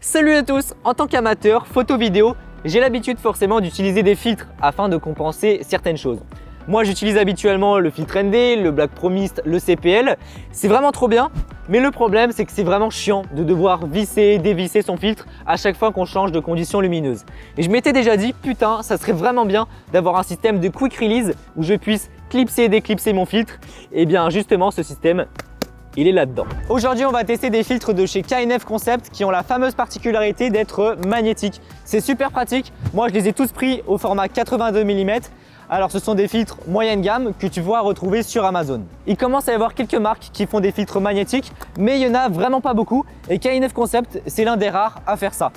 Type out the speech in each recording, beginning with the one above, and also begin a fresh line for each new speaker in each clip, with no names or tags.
Salut à tous! En tant qu'amateur photo-vidéo, j'ai l'habitude forcément d'utiliser des filtres afin de compenser certaines choses. Moi j'utilise habituellement le filtre ND, le Black Pro Mist, le CPL. C'est vraiment trop bien, mais le problème c'est que c'est vraiment chiant de devoir visser, dévisser son filtre à chaque fois qu'on change de conditions lumineuses. Et je m'étais déjà dit, putain, ça serait vraiment bien d'avoir un système de quick release où je puisse clipser et déclipser mon filtre. Et bien justement ce système, il est là-dedans. Aujourd'hui, on va tester des filtres de chez K&F Concept qui ont la fameuse particularité d'être magnétiques. C'est super pratique. Moi, je les ai tous pris au format 82 mm. Alors, ce sont des filtres moyenne gamme que tu pourras retrouver sur Amazon. Il commence à y avoir quelques marques qui font des filtres magnétiques, mais il n'y en a vraiment pas beaucoup. Et K&F Concept, c'est l'un des rares à faire ça.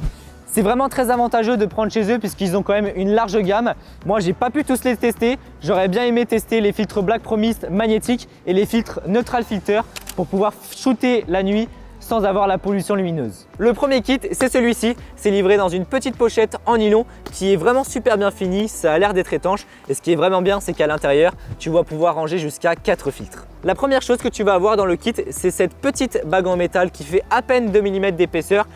C'est vraiment très avantageux de prendre chez eux puisqu'ils ont quand même une large gamme. Moi, j'ai pas pu tous les tester. J'aurais bien aimé tester les filtres Black Pro Mist magnétiques et les filtres Neutral Filter pour pouvoir shooter la nuit sans avoir la pollution lumineuse. Le premier kit, c'est celui-ci. C'est livré dans une petite pochette en nylon qui est vraiment super bien finie. Ça a l'air d'être étanche. Et ce qui est vraiment bien, c'est qu'à l'intérieur, tu vas pouvoir ranger jusqu'à 4 filtres. La première chose que tu vas avoir dans le kit, c'est cette petite bague en métal qui fait à peine 2 mm d'épaisseur.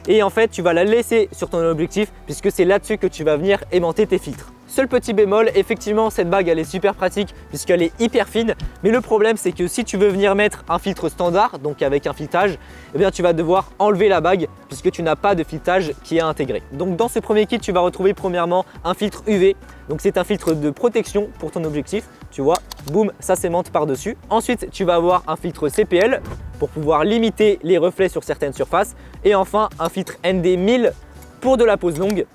Et en fait, tu vas la laisser sur ton objectif puisque c'est là-dessus que tu vas venir aimanter tes filtres. Seul petit bémol, effectivement, cette bague elle est super pratique puisqu'elle est hyper fine. Mais le problème, c'est que si tu veux venir mettre un filtre standard, donc avec un filetage, eh bien, tu vas devoir enlever la bague puisque tu n'as pas de filetage qui est intégré. Donc dans ce premier kit, tu vas retrouver premièrement un filtre UV. Donc c'est un filtre de protection pour ton objectif. Tu vois, boum, ça s'aimante par-dessus. Ensuite, tu vas avoir un filtre CPL pour pouvoir limiter les reflets sur certaines surfaces. Et enfin, un filtre ND1000 pour de la pose longue.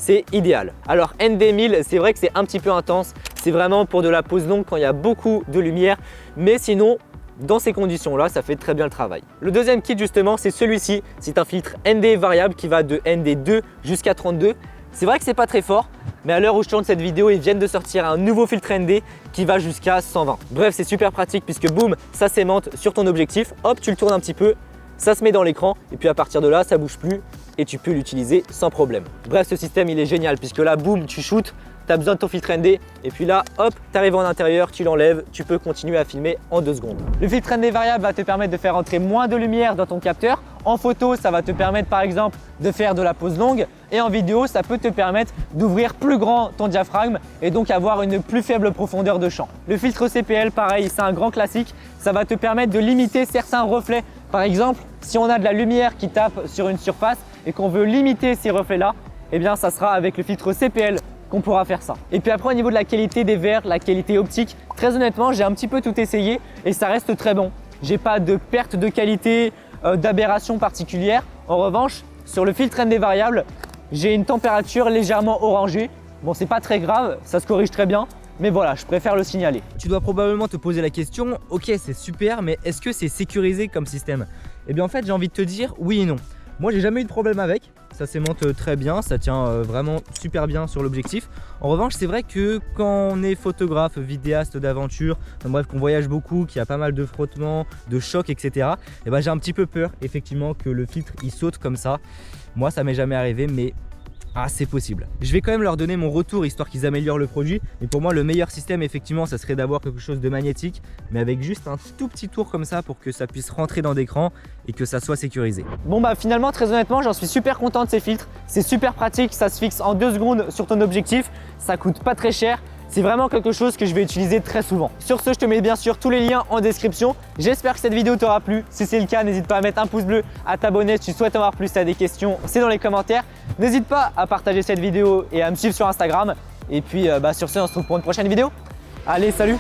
C'est idéal. Alors ND1000, c'est vrai que c'est un petit peu intense. C'est vraiment pour de la pose longue quand il y a beaucoup de lumière. Mais sinon, dans ces conditions-là, ça fait très bien le travail. Le deuxième kit justement, c'est celui-ci. C'est un filtre ND variable qui va de ND2 jusqu'à 32. C'est vrai que c'est pas très fort, mais à l'heure où je tourne cette vidéo, ils viennent de sortir un nouveau filtre ND qui va jusqu'à 120. Bref, c'est super pratique puisque boum, ça s'aimante sur ton objectif. Hop, tu le tournes un petit peu, ça se met dans l'écran et puis à partir de là, ça bouge plus et tu peux l'utiliser sans problème. Bref, ce système, il est génial puisque là, boum, tu shootes, tu as besoin de ton filtre ND et puis là, hop, tu arrives en intérieur, tu l'enlèves, tu peux continuer à filmer en 2 secondes. Le filtre ND variable va te permettre de faire entrer moins de lumière dans ton capteur. En photo, ça va te permettre par exemple de faire de la pose longue et en vidéo, ça peut te permettre d'ouvrir plus grand ton diaphragme et donc avoir une plus faible profondeur de champ. Le filtre CPL, pareil, c'est un grand classique. Ça va te permettre de limiter certains reflets. Par exemple, si on a de la lumière qui tape sur une surface et qu'on veut limiter ces reflets-là, eh bien ça sera avec le filtre CPL qu'on pourra faire ça. Et puis après, au niveau de la qualité des verres, la qualité optique, très honnêtement, j'ai un petit peu tout essayé et ça reste très bon. J'ai pas de perte de qualité, d'aberration particulière. En revanche, sur le filtre ND variable, j'ai une température légèrement orangée. Bon, c'est pas très grave, ça se corrige très bien. Mais voilà, je préfère le signaler.
Tu dois probablement te poser la question, ok c'est super, mais est-ce que c'est sécurisé comme système? Eh bien en fait j'ai envie de te dire oui et non. Moi j'ai jamais eu de problème avec, ça s'aimante très bien, ça tient vraiment super bien sur l'objectif. En revanche c'est vrai que quand on est photographe, vidéaste d'aventure, bref qu'on voyage beaucoup, qu'il y a pas mal de frottements, de chocs etc. Eh ben j'ai un petit peu peur effectivement que le filtre il saute comme ça. Moi ça m'est jamais arrivé mais... ah, c'est possible. Je vais quand même leur donner mon retour histoire qu'ils améliorent le produit. Mais pour moi, le meilleur système, effectivement, ça serait d'avoir quelque chose de magnétique, mais avec juste un tout petit tour comme ça pour que ça puisse rentrer dans l'écran et que ça soit sécurisé.
Bon bah finalement, très honnêtement, j'en suis super content de ces filtres. C'est super pratique, ça se fixe en 2 secondes sur ton objectif. Ça coûte pas très cher. C'est vraiment quelque chose que je vais utiliser très souvent. Sur ce, je te mets bien sûr tous les liens en description. J'espère que cette vidéo t'aura plu. Si c'est le cas, n'hésite pas à mettre un pouce bleu, à t'abonner si tu souhaites en voir plus, si tu as des questions, c'est dans les commentaires. N'hésite pas à partager cette vidéo et à me suivre sur Instagram. Et puis sur ce, on se retrouve pour une prochaine vidéo. Allez, salut!